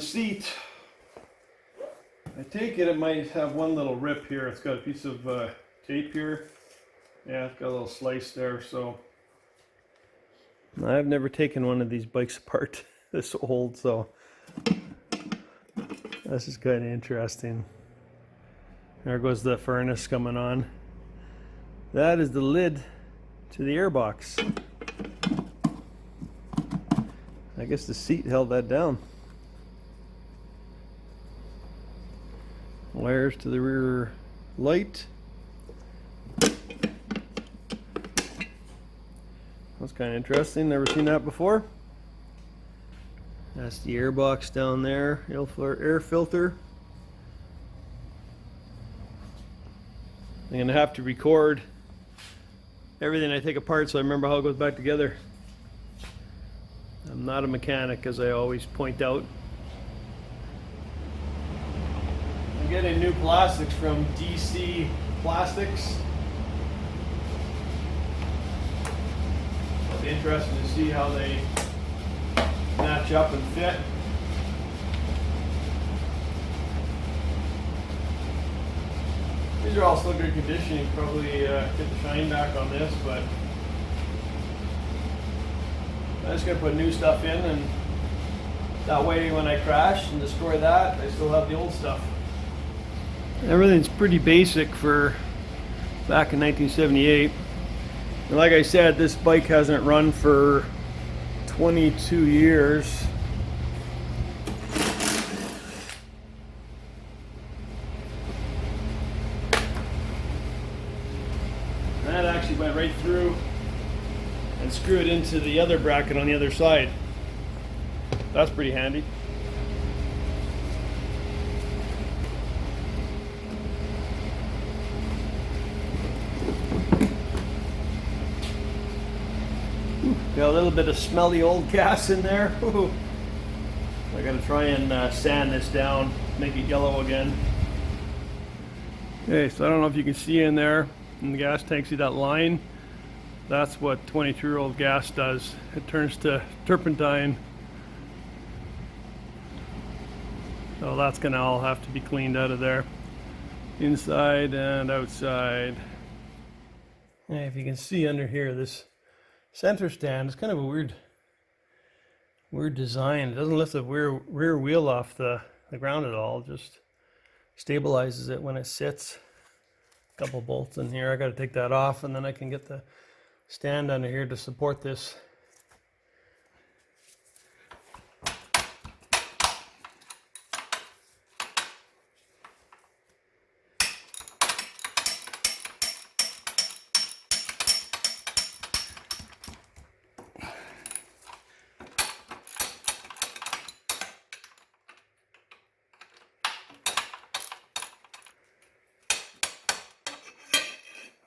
seat. I take it might have one little rip here. It's got a piece of tape here. Yeah, it's got a little slice there. So I've never taken one of these bikes apart this old, so this is kind of interesting. There goes the furnace coming on. That is the lid to the airbox. I guess the seat held that down. Wires to the rear light. That's kind of interesting. Never seen that before. That's the airbox down there. Air filter. I'm going to have to record everything I take apart so I remember how it goes back together. I'm not a mechanic, as I always point out. I'm getting new plastics from DC Plastics. It'll be interesting to see how they match up and fit. These are all still good condition. You can probably get the shine back on this, but I'm just going to put new stuff in, and that way when I crash and destroy that, I still have the old stuff. Everything's pretty basic for back in 1978. And like I said, this bike hasn't run for 22 years. That actually went right through and screw it into the other bracket on the other side. That's pretty handy. Got a little bit of smelly old gas in there. I gotta try and sand this down, make it yellow again. Okay, so I don't know if you can see in there in the gas tank, see that line? That's what 23-year-old gas does. It turns to turpentine. So that's gonna all have to be cleaned out of there, inside and outside. And if you can see under here, this center stand is kind of a weird design. It doesn't lift the rear wheel off the ground at all. It just stabilizes it when it sits. A couple bolts in here. I got to take that off, and then I can get the stand under here to support this.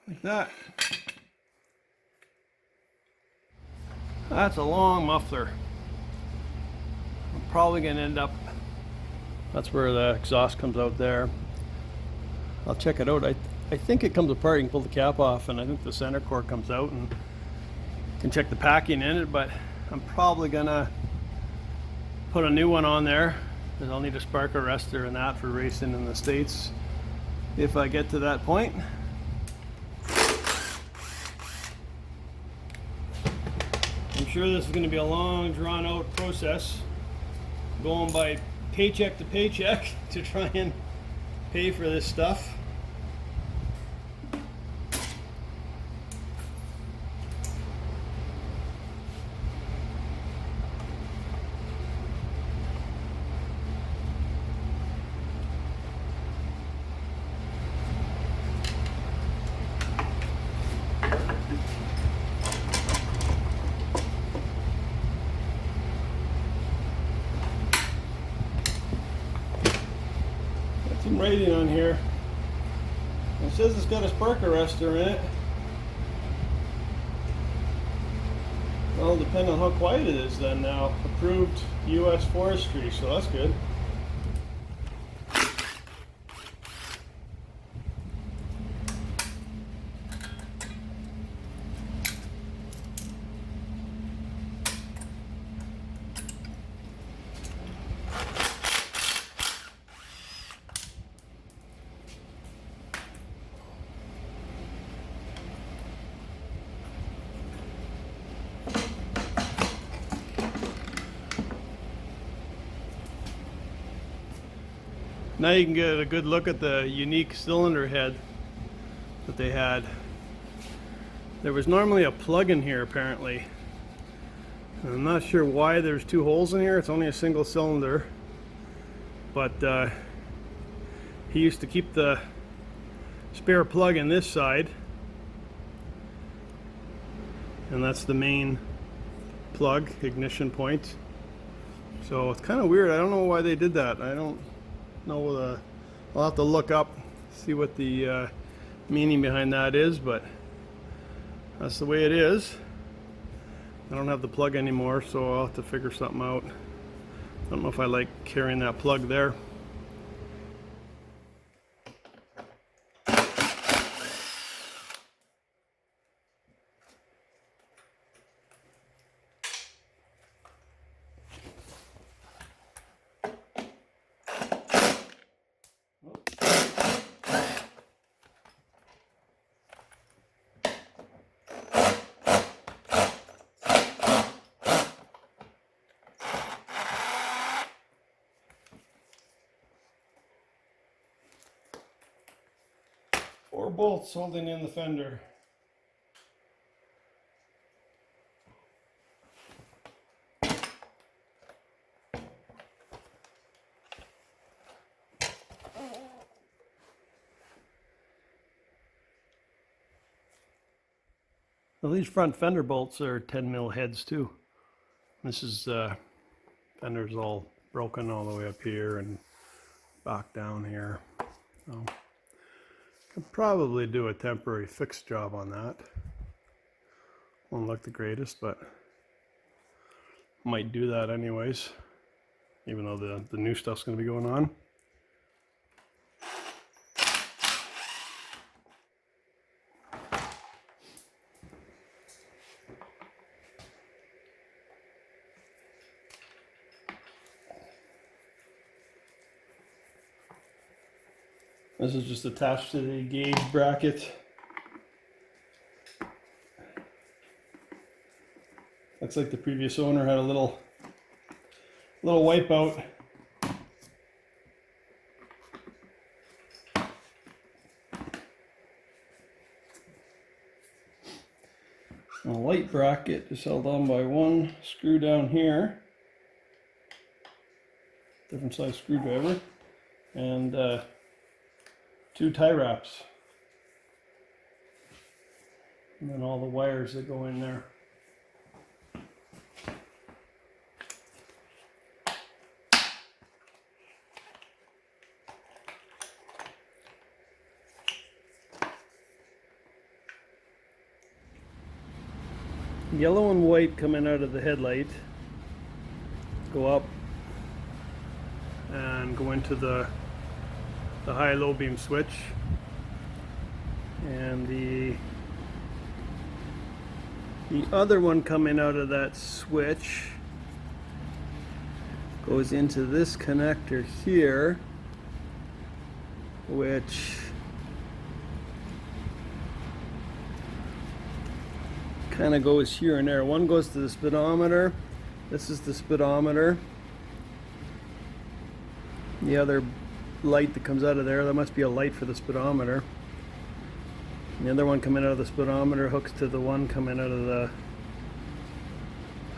Like that. That's a long muffler. I'm probably going to end up, that's where the exhaust comes out there. I'll check it out. I think it comes apart. You can pull the cap off, and I think the center core comes out, and can check the packing in it, but I'm probably going to put a new one on there, because I'll need a spark arrestor and that for racing in the States if I get to that point. I'm sure this is going to be a long, drawn-out process, going by paycheck to paycheck to try and pay for this stuff. Some rating on here. It says it's got a spark arrestor in it. Well, depending on how quiet it is then now. Approved U.S. Forestry, so that's good. Now you can get a good look at the unique cylinder head that they had. There was normally a plug in here apparently. And I'm not sure why there's two holes in here. It's only a single cylinder. But he used to keep the spare plug in this side. And that's the main plug, ignition point. So it's kind of weird. I don't know why they did that. I don't know. I'll have to look up, see what the meaning behind that is, but that's the way it is. I don't have the plug anymore, so I'll have to figure something out. I don't know if I like carrying that plug there. Four bolts holding in the fender. Well, these front fender bolts are 10 mil heads too. This is fender's all broken all the way up here and back down here. So could probably do a temporary fix job on that. Won't look the greatest, but might do that anyways, even though the new stuff's going to be going on. This is just attached to the gauge bracket. Looks like the previous owner had a little wipeout. The light bracket is held on by one screw down here, different size screwdriver, and two tie wraps, and then all the wires that go in there. Yellow and white coming out of the headlight go up and go into the high-low beam switch, and the other one coming out of that switch goes into this connector here, which kind of goes here and there. One goes to the speedometer. This is the speedometer. The other light that comes out of there, that must be a light for the speedometer. And the other one coming out of the speedometer hooks to the one coming out of the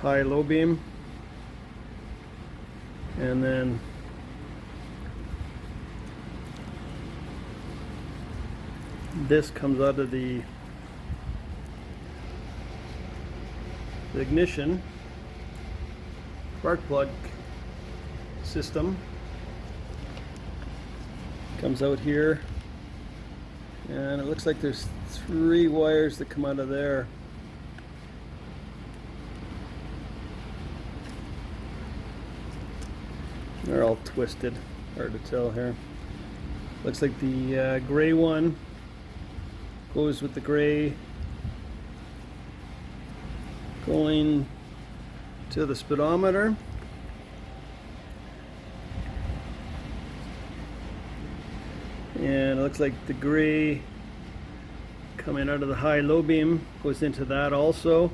high-low beam. And then this comes out of the ignition spark plug system. Comes out here, and it looks like there's 3 wires that come out of there. They're all twisted, hard to tell here. Looks like the gray one goes with the gray going to the speedometer. And it looks like the gray coming out of the high-low beam goes into that also.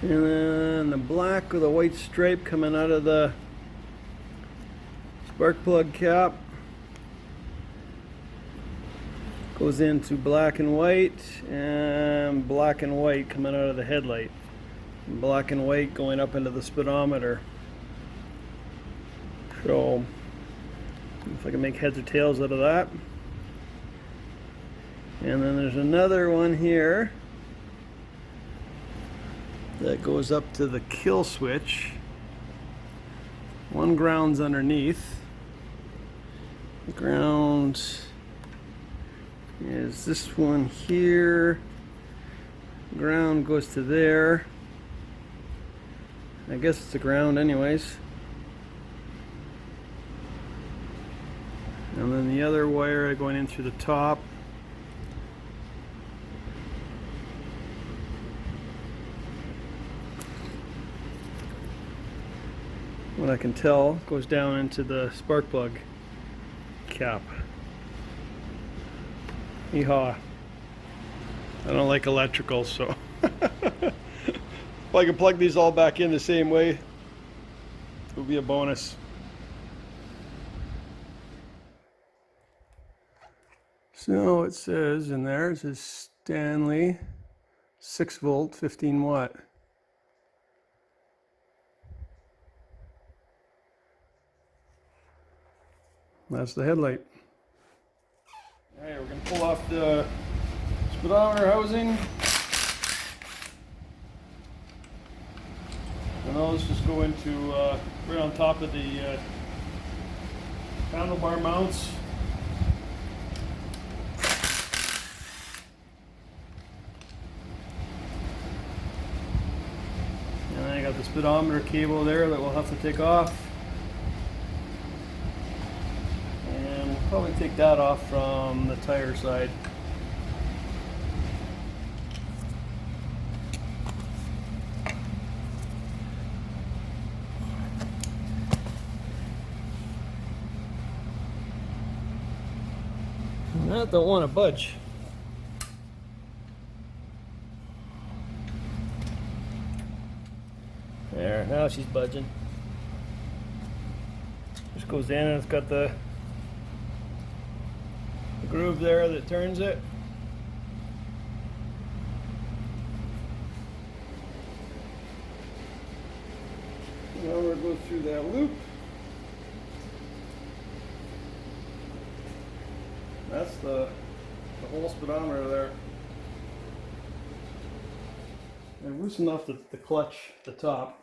And then the black with a white stripe coming out of the spark plug cap goes into black and white coming out of the headlight. And black and white going up into the speedometer. So if I can make heads or tails out of that. And then there's another one here that goes up to the kill switch. One ground's underneath. The ground is this one here. Ground goes to there. I guess it's a ground anyways. And then the other wire going in through the top. What I can tell goes down into the spark plug cap. Yeehaw. I don't like electrical, so if I can plug these all back in the same way, it would be a bonus. So it says in there, it says Stanley 6 volt 15 watt. That's the headlight. Alright, we're going to pull off the speedometer housing. And those just go into right on top of the handlebar mounts. And I got the speedometer cable there that we'll have to take off. Probably take that off from the tire side. And that don't want to budge. There, now she's budging. Just goes in and it's got the groove there that turns it. Now we'll go through that loop. That's the whole speedometer there. I loosened off the clutch at the top.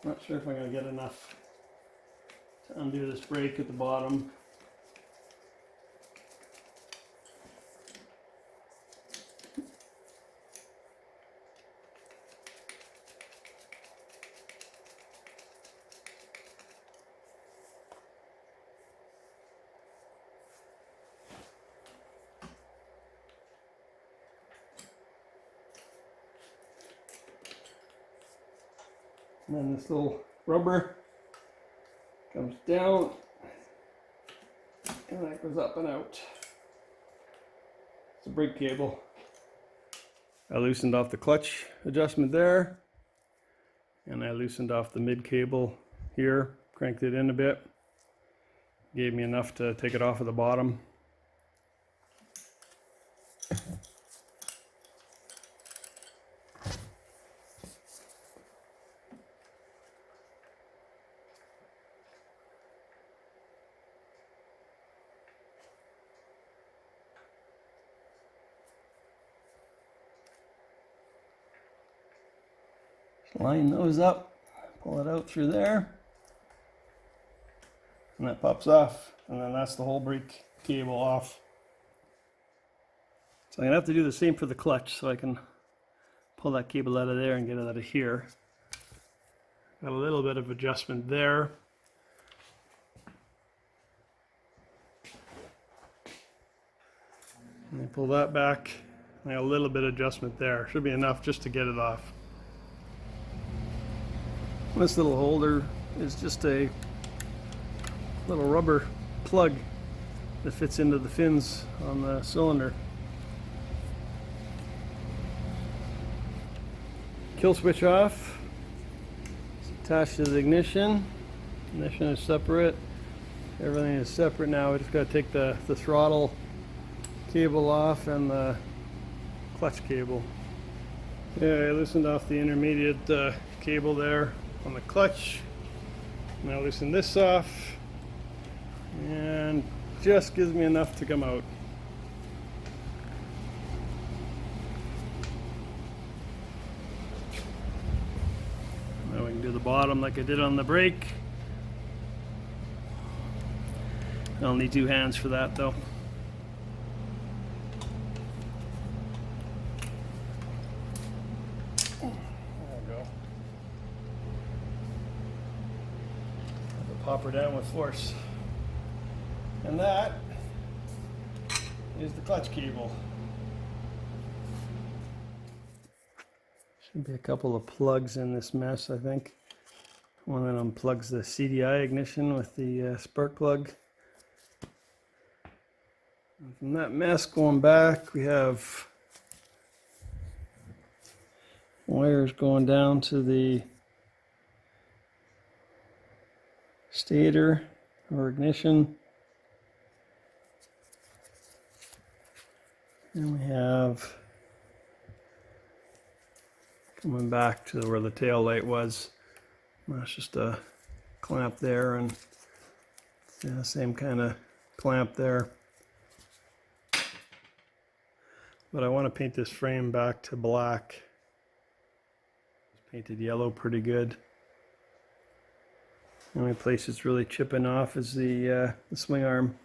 Not sure if I'm going to get enough to undo this brake at the bottom. And then this little rubber comes down and that goes up and out. It's a brake cable. I loosened off the clutch adjustment there, and I loosened off the mid cable here, cranked it in a bit. Gave me enough to take it off of the bottom. Line those up, pull it out through there, and that pops off, and then that's the whole brake cable off. So I'm going to have to do the same for the clutch, so I can pull that cable out of there and get it out of here. Got a little bit of adjustment there. And I pull that back, and I got a little bit of adjustment there. Should be enough just to get it off. This little holder is just a little rubber plug that fits into the fins on the cylinder. kill switch off. It's attached to the ignition. Ignition is separate. Everything is separate now. We just got to take the throttle cable off and the clutch cable. Yeah, I loosened off the intermediate cable there on the clutch. Now loosen this off, and just gives me enough to come out. Now we can do the bottom like I did on the brake. I'll need 2 hands for that though. There we go. Pop her down with force. And that is the clutch cable. Should be a couple of plugs in this mess, I think. One that unplugs the CDI ignition with the spark plug. And from that mess going back, we have wires going down to the stator or ignition. And we have coming back to where the tail light was. That's just a clamp there, and yeah, same kind of clamp there. But I want to paint this frame back to black. It's painted yellow pretty good. The only place it's really chipping off is the swing arm.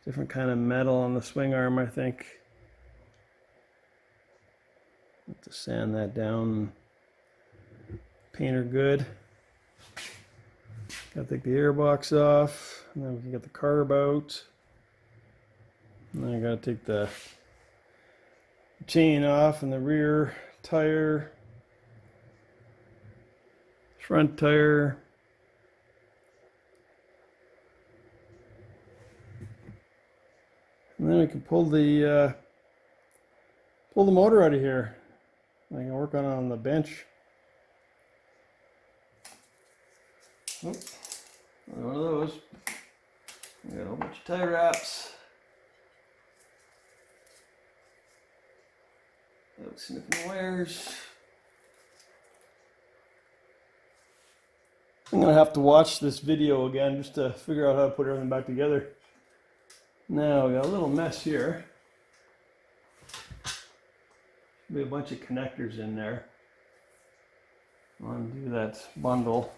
Different kind of metal on the swing arm, I think. Have to sand that down and paint her good. Got to take the airbox off, and then we can get the carb out. And then I got to take the chain off and the rear tire, front tire. And then we can pull the motor out of here. I can work on it on the bench. Oh, one of those. We got a whole bunch of tie wraps. Out snipping wires. I'm gonna have to watch this video again just to figure out how to put everything back together. Now we got a little mess here. Be a bunch of connectors in there. I'll undo that bundle.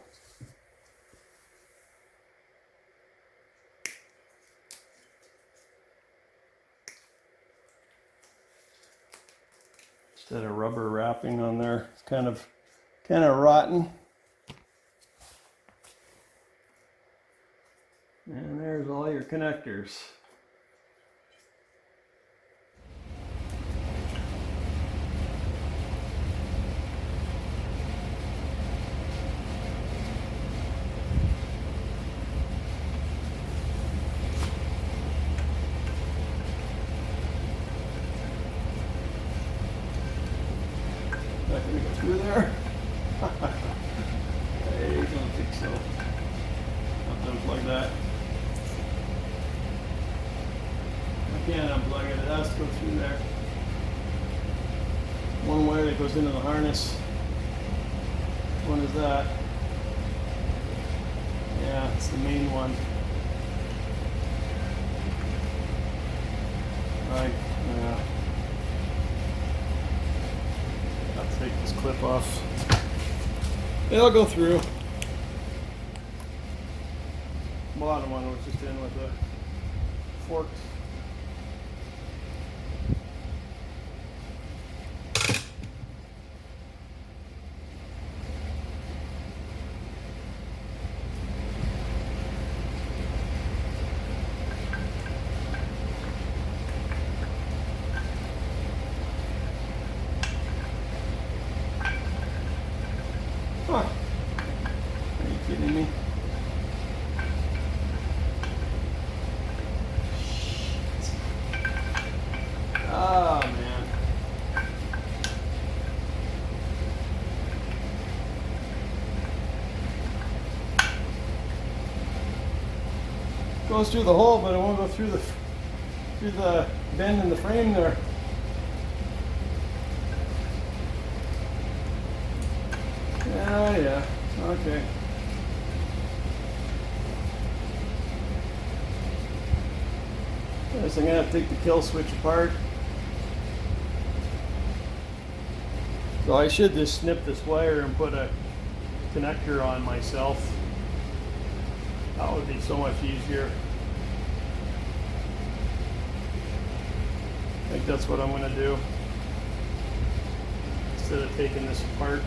Instead of rubber wrapping on there, it's kind of rotten. And there's all your connectors. Not gonna go through there. I don't think so. Have to unplug that. I can't unplug it. It has to go through there. One wire that goes into the harness. Which one is that? Yeah, it's the main one. Right. Yeah. I'll take this clip off. It'll go through. Bottom one was just in with a fork. Huh. Are you kidding me? Goes through the hole, but it won't go through the bend in the frame there. Yeah, okay. Guess I'm gonna have to take the kill switch apart. So I should just snip this wire and put a connector on myself. That would be so much easier. I think that's what I'm gonna do instead of taking this apart.